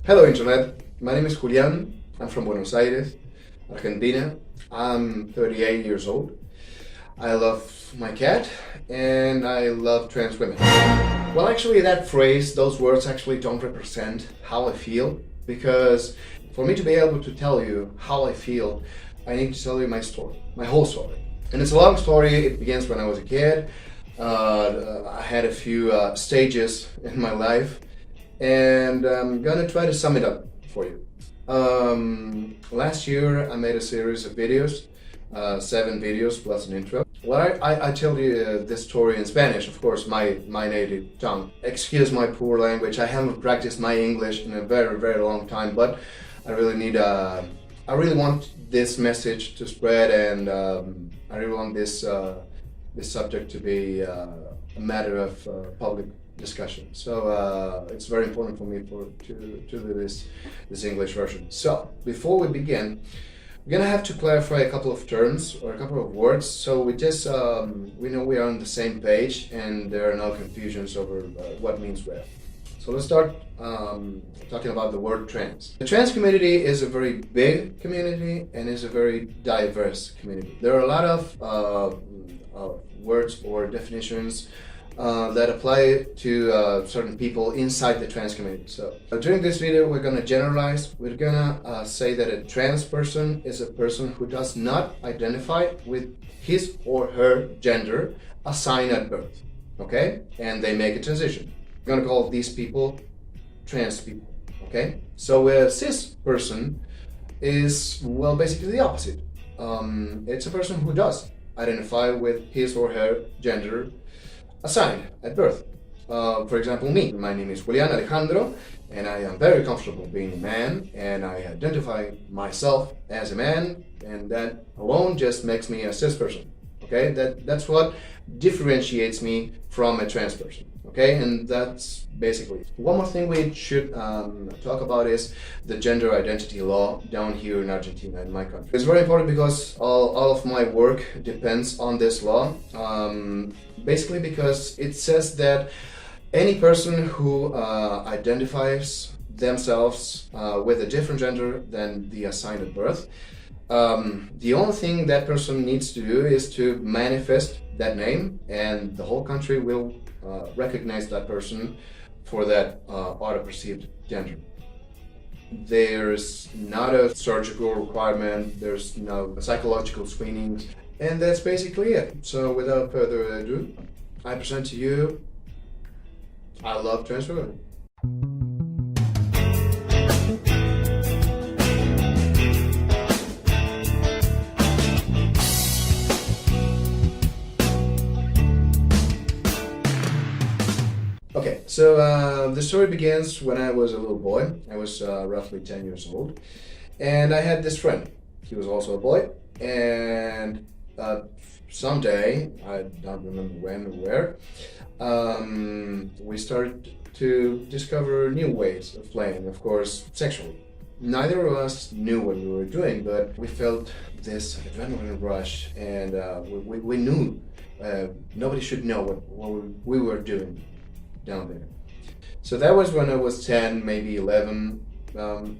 Hello Internet, my name is Julian, I'm from Buenos Aires, Argentina. I'm 38 years old. I love my cat and I love trans women. Well, actually that phrase, those words actually don't represent how I feel, because for me to be able to tell you how I feel, I need to tell you my story, my whole story. And it's a long story. It begins when I was a kid. I had a few stages in my life, and I'm gonna try to sum it up for you. Last year I made a series of videos, 7 videos plus an intro. Well, I tell you this story in Spanish, of course, my native tongue. Excuse my poor language, I haven't practiced my English in a very, very long time, but I really need I really want this message to spread, and I really want this subject to be a matter of public discussion. So it's very important for me to do this English version. So before we begin, we're gonna have to clarify a couple of terms or a couple of words, so we just we know we are on the same page and there are no confusions over what means where. So let's start talking about the word trans. The trans community is a very big community and is a very diverse community. There are a lot of words or definitions that apply to certain people inside the trans community. So during this video we're going to generalize. We're going to say that a trans person is a person who does not identify with his or her gender assigned at birth, okay? And they make a transition. We're going to call these people trans people, okay? So a cis person is, well, basically the opposite. It's a person who does identify with his or her gender assigned at birth. For example, me. My name is Julian Alejandro, and I am very comfortable being a man, and I identify myself as a man, and that alone just makes me a cis person. Okay, that's what differentiates me from a trans person. Okay, and that's basically it. One more thing we should talk about is the gender identity law down here in Argentina, in my country. It's very important because all of my work depends on this law. Basically because it says that any person who identifies themselves with a different gender than the assigned at birth, the only thing that person needs to do is to manifest that name, and the whole country will recognize that person for that auto-perceived gender. There's not a surgical requirement, there's no psychological screenings, and that's basically it. So without further ado, I present to you, I love trans women. Okay, so the story begins when I was a little boy. I was roughly 10 years old, and I had this friend. He was also a boy, and someday, I don't remember when or where, we started to discover new ways of playing, of course, sexually. Neither of us knew what we were doing, but we felt this adrenaline rush, and we knew nobody should know what we were doing down there. So that was when I was 10, maybe 11,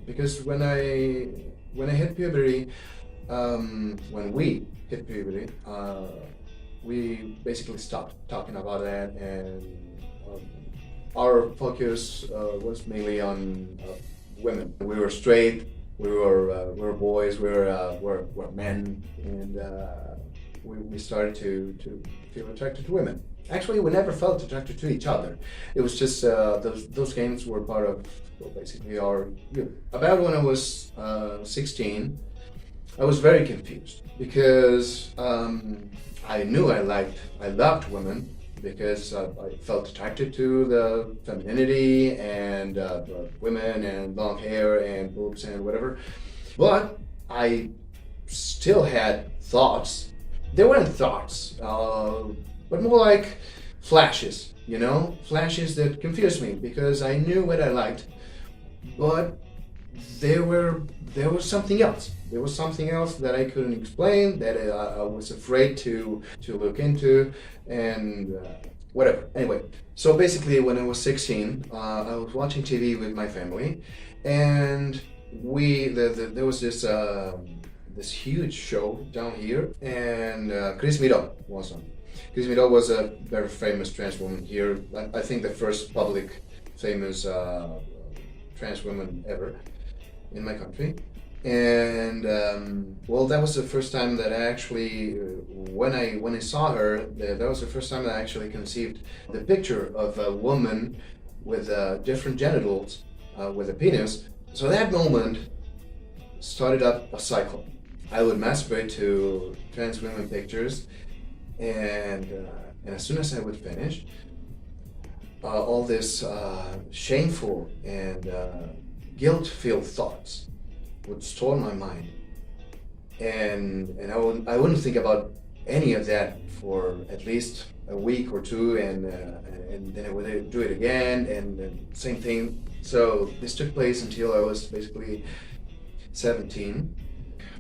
because when I hit puberty, when we hit puberty, we basically stopped talking about that, and our focus was mainly on women. We were straight, we were boys, we were men, and we started to feel attracted to women. Actually, we never felt attracted to each other. It was just those games were part of, well, basically our youth. About when I was 16, I was very confused because I knew I loved women because I felt attracted to the femininity and women and long hair and boobs and whatever. But I still had thoughts. They weren't thoughts, but more like flashes, you know? Flashes that confused me because I knew what I liked, but there was something else. There was something else that I couldn't explain, that I was afraid to look into, and whatever. Anyway, so basically, when I was 16, I was watching TV with my family, and there was this huge show down here, and Chris Miró was on. Chris Miró was a very famous trans woman here. I think the first public famous trans woman ever in my country. And well, that was the first time that I actually, when I saw her, that was the first time that I actually conceived the picture of a woman with different genitals, with a penis. So that moment started up a cycle. I would masturbate to trans women pictures, and as soon as I would finish, all this shameful and guilt-filled thoughts would storm my mind, and I wouldn't think about any of that for at least a week or two, and then I would do it again, and same thing. So this took place until I was basically 17.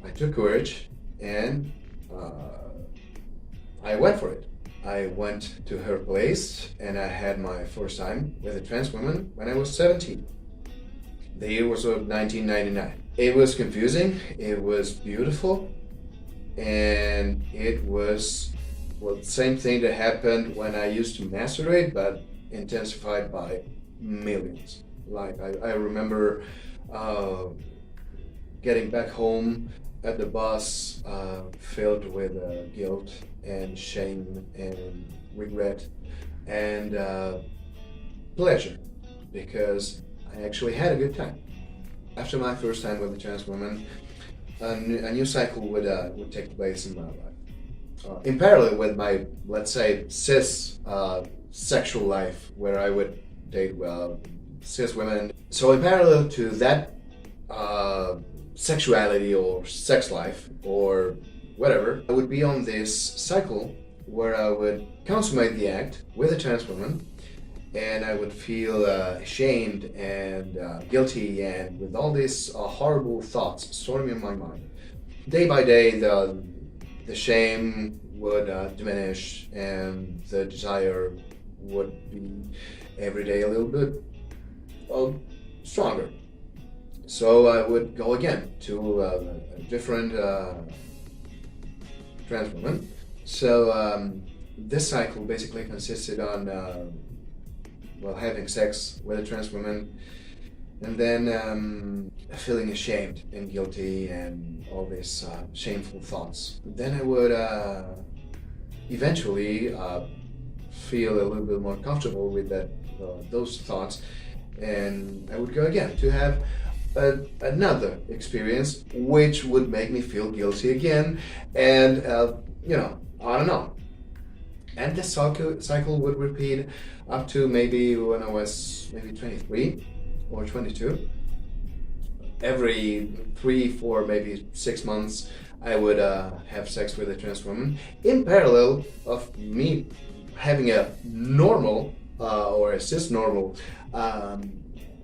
I took courage, and I went for it. I went to her place, and I had my first time with a trans woman when I was 17. The year was 1999. It was confusing, it was beautiful, and it was, well, the same thing that happened when I used to masturbate, but intensified by millions. Like, I remember getting back home at the bus, filled with guilt and shame and regret and pleasure, because I actually had a good time. After my first time with a trans woman, a new cycle would take place in my life. In parallel with my, let's say, cis sexual life, where I would date cis women. So in parallel to that sexuality or sex life or whatever, I would be on this cycle where I would consummate the act with a trans woman, and I would feel ashamed and guilty, and with all these horrible thoughts storming in my mind. Day by day, the shame would diminish, and the desire would be every day a little bit stronger. So I would go again to a different trans woman. So this cycle basically consisted on having sex with a trans woman, and then feeling ashamed and guilty and all these shameful thoughts. Then I would eventually feel a little bit more comfortable with those thoughts, and I would go again to have another experience which would make me feel guilty again, and I don't know. And the cycle would repeat up to maybe when I was maybe 23 or 22. Every 3, 4, maybe 6 months, I would have sex with a trans woman, in parallel of me having a normal or a cis-normal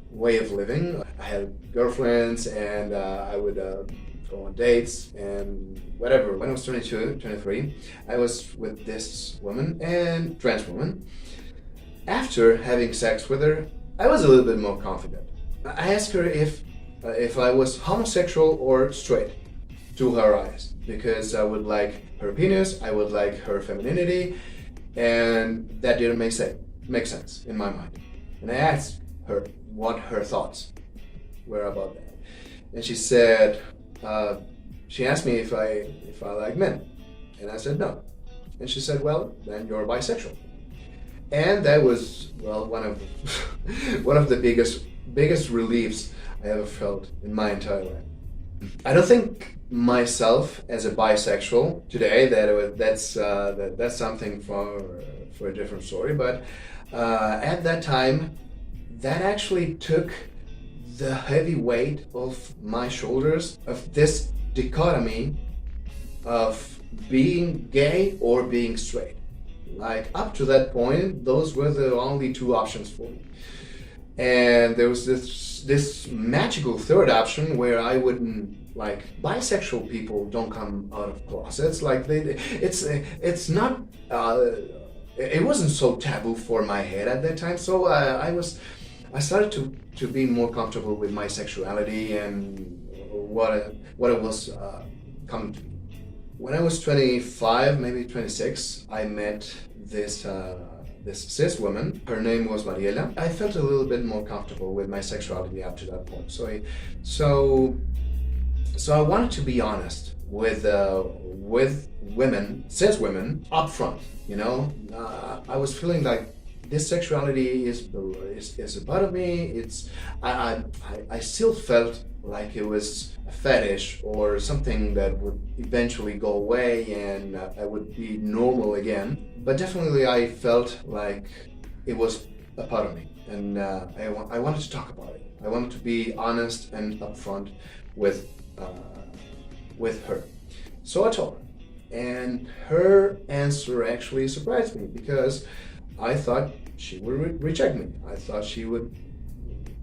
way of living. I had girlfriends, and I would go on dates and whatever. When I was 22, 23, I was with this woman, and trans woman. After having sex with her, I was a little bit more confident. I asked her if I was homosexual or straight to her eyes, because I would like her penis, I would like her femininity, and that didn't make sense in my mind. And I asked her what her thoughts were about that, and she said, she asked me if I like men, and I said no, and she said, well, then you're bisexual. And that was, well, one of the biggest reliefs I ever felt in my entire life. I don't think myself as a bisexual today. That's something for a different story. But at that time, that actually took the heavy weight off my shoulders of this dichotomy of being gay or being straight. Like, up to that point, those were the only two options for me. And there was this magical third option where I wouldn't, like, bisexual people don't come out of closets. Like, it's not it wasn't so taboo for my head at that time. So I started to be more comfortable with my sexuality and what it was coming to be. When I was 25, maybe 26, I met this cis woman. Her name was Mariela. I felt a little bit more comfortable with my sexuality up to that point. So I wanted to be honest with women, cis women, up front. You know, I was feeling like this sexuality is a part of me. I still felt like it was a fetish or something that would eventually go away and I would be normal again. But definitely I felt like it was a part of me, and I wanted to talk about it. I wanted to be honest and upfront with her. So I told her, and her answer actually surprised me because I thought she would reject me. I thought she would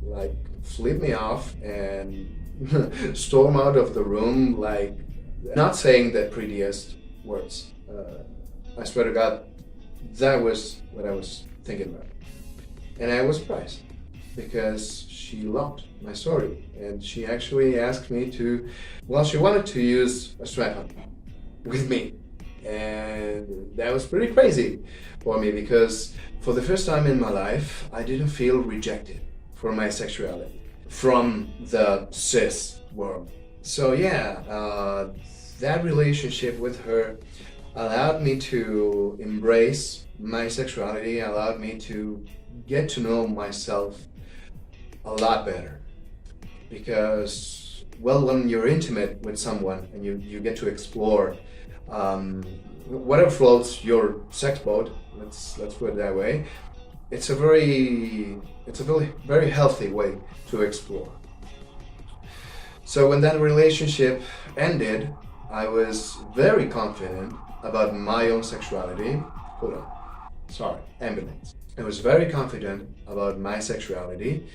like flip me off and storm out of the room, like not saying the prettiest words. I swear to God, that was what I was thinking about. And I was surprised because she loved my story and she actually asked me to, well, she wanted to use a strap-on with me. And that was pretty crazy for me because for the first time in my life, I didn't feel rejected for my sexuality from the cis world. So yeah, that relationship with her allowed me to embrace my sexuality, allowed me to get to know myself a lot better. Because, well, when you're intimate with someone and you get to explore whatever floats your sex boat, let's put it that way, it's a very healthy way to explore. So when that relationship ended, I was very confident about my own sexuality. Hold on, sorry, ambulance. I was very confident about my sexuality,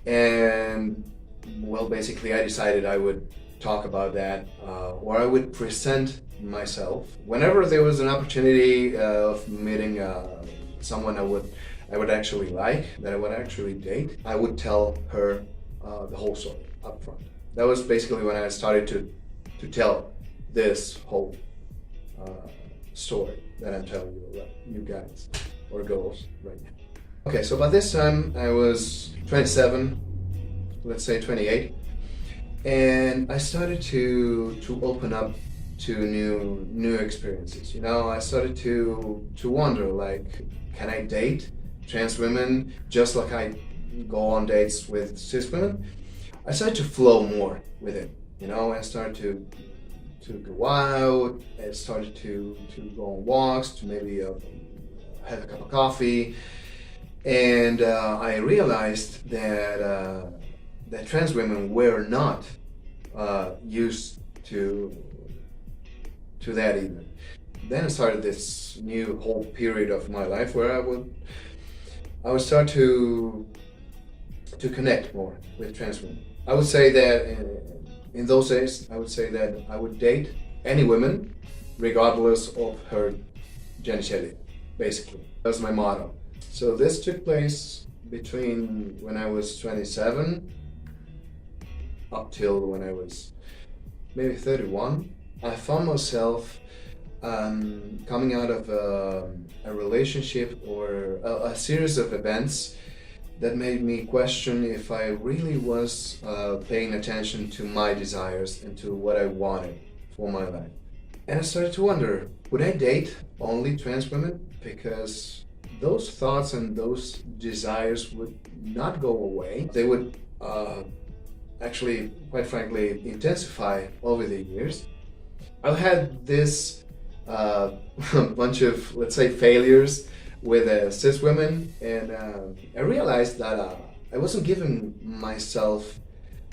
and well, basically I decided I would talk about that, or I would present myself whenever there was an opportunity of meeting someone I would actually like, that I would actually date. I would tell her the whole story up front. That was basically when I started to tell this whole story that I'm telling you guys or girls right now. Okay, so by this time I was 27, let's say 28, and I started to open up to new experiences. You know, I started to wonder, like, can I date trans women just like I go on dates with cis women? I started to flow more with it. You know, I started to go out, I started to go on walks, to maybe have a cup of coffee, and I realized that trans women were not used to that either. Then I started this new whole period of my life where I would start to connect more with trans women. I would say that in those days, I would say that I would date any woman, regardless of her genitalia, basically. That's my motto. So this took place between when I was 27 up till when I was maybe 31. I found myself coming out of a relationship or a series of events that made me question if I really was paying attention to my desires and to what I wanted for my life. And I started to wonder, would I date only trans women? Because those thoughts and those desires would not go away. They would actually, quite frankly, intensify over the years. I've had this bunch of, let's say, failures with cis women, and I realized that I wasn't giving myself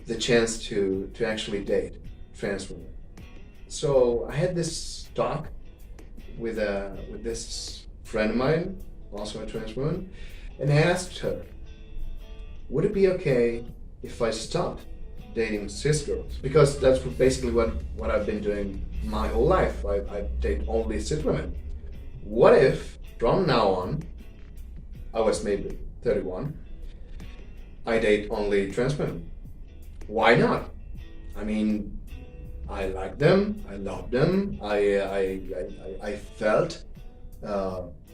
the chance to actually date trans women. So I had this talk with this friend of mine, also a trans woman, and I asked her, would it be okay if I stopped dating cis girls? Because that's basically what I've been doing my whole life. I date only cis women. What if From now on, I was maybe 31, I date only trans women. Why not? I mean, I like them, I love them, I felt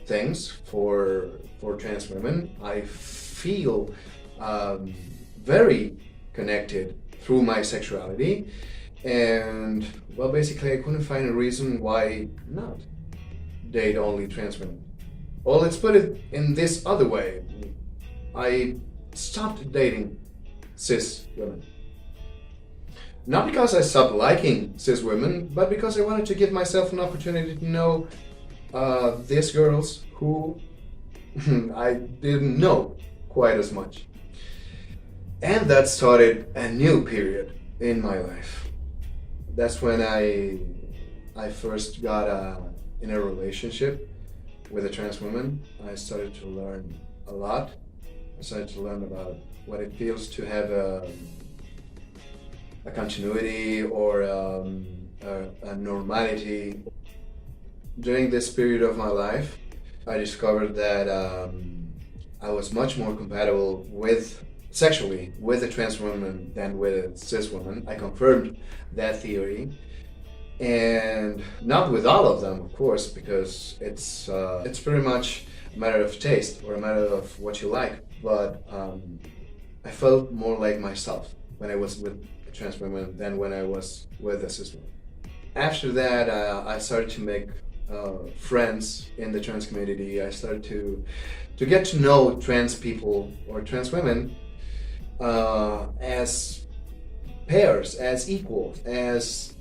things for trans women. I feel very connected through my sexuality, and well, basically I couldn't find a reason why not date only trans women. Well, let's put it in this other way. I stopped dating cis women. Not because I stopped liking cis women, but because I wanted to give myself an opportunity to know these girls who I didn't know quite as much. And that started a new period in my life. That's when I first got in a relationship with a trans woman. I started to learn a lot. I started to learn about what it feels to have a continuity or a normality. During this period of my life, I discovered that I was much more compatible sexually with a trans woman than with a cis woman. I confirmed that theory, and not with all of them, of course, because it's pretty much a matter of taste or a matter of what you like. But I felt more like myself when I was with a trans woman than when I was with a cis woman. After that, I started to make friends in the trans community. I started to get to know trans people or trans women as pairs, as equals, as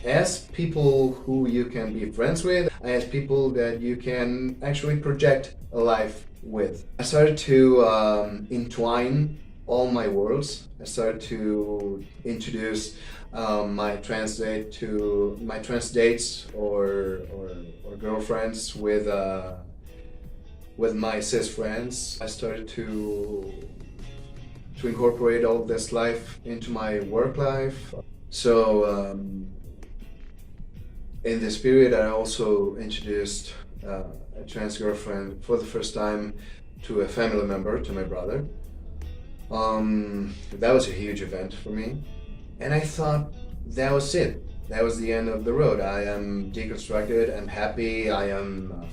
as people who you can be friends with, as people that you can actually project a life with. I started to entwine all my worlds. I started to introduce my trans dates or girlfriends with my cis friends. I started to incorporate all this life into my work life. So in this period, I also introduced a trans girlfriend for the first time to a family member, to my brother. That was a huge event for me. And I thought that was it. That was the end of the road. I am deconstructed, I'm happy, I am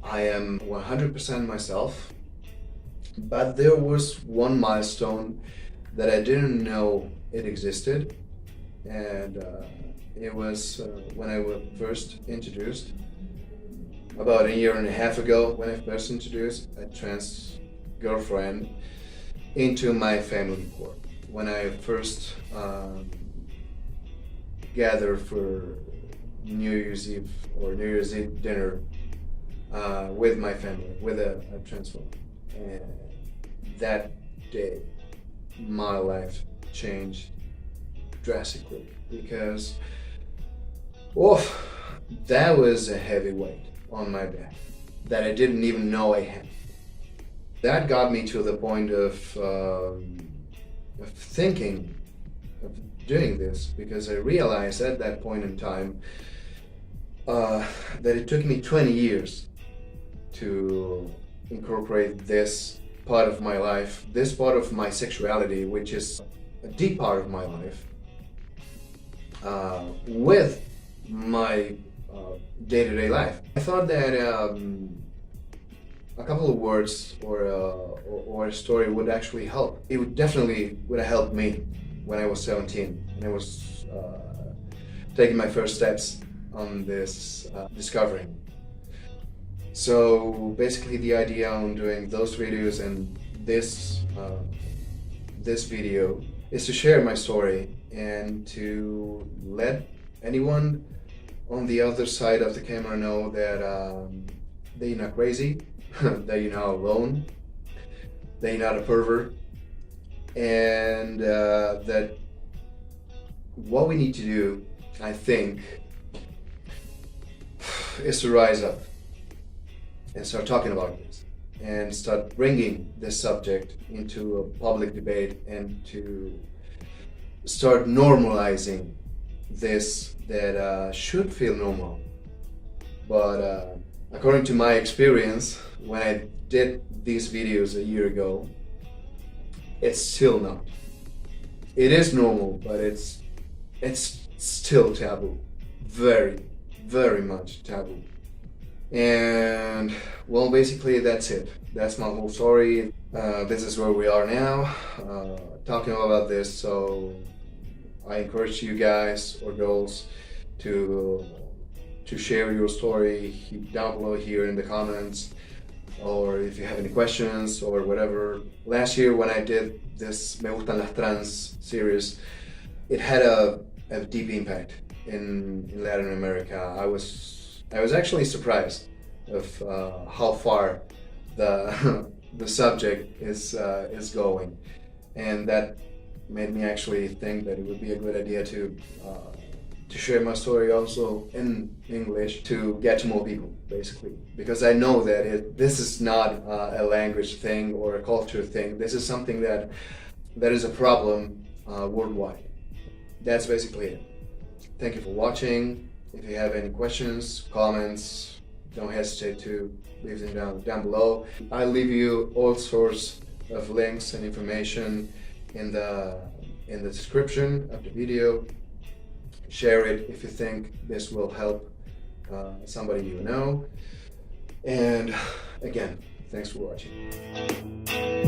100% myself. But there was one milestone that I didn't know it existed, and it was when I was first introduced, about a year and a half ago, when I first introduced a trans girlfriend into my family court. When I first gathered for New Year's Eve or New Year's Eve dinner with my family, with a trans woman. And that day, my life changed drastically because, that was a heavy weight on my back that I didn't even know I had. That got me to the point of thinking of doing this, because I realized at that point in time that it took me 20 years to incorporate this part of my life, this part of my sexuality, which is a deep part of my life, with my day-to-day life. I thought that a couple of words or a story would actually help. It would definitely have helped me when I was 17 and I was taking my first steps on this discovery. So basically the idea on doing those videos and this video is to share my story and to let anyone on the other side of the camera know that you're not crazy, that you're not alone, that you're not a pervert, and that what we need to do, I think, is to rise up and start talking about this and start bringing this subject into a public debate and to start normalizing this that should feel normal, but according to my experience, when I did these videos a year ago, it's still not. It is normal, but it's still taboo. Very, very much taboo. And well, basically that's it. That's my whole story. This is where we are now, talking about this. So I encourage you guys or girls to share your story down below here in the comments, or if you have any questions or whatever. Last year when I did this Me Gustan las Trans series, it had a deep impact in Latin America. I was actually surprised of how far the the subject is going, and that made me actually think that it would be a good idea to share my story also in English to get to more people, basically, because I know that this is not a language thing or a culture thing. This is something that is a problem worldwide. That's basically it. Thank you for watching. If you have any questions, comments, don't hesitate to leave them down below. I'll leave you all sorts of links and information in the description of the video. Share it if you think this will help somebody you know. And again, thanks for watching.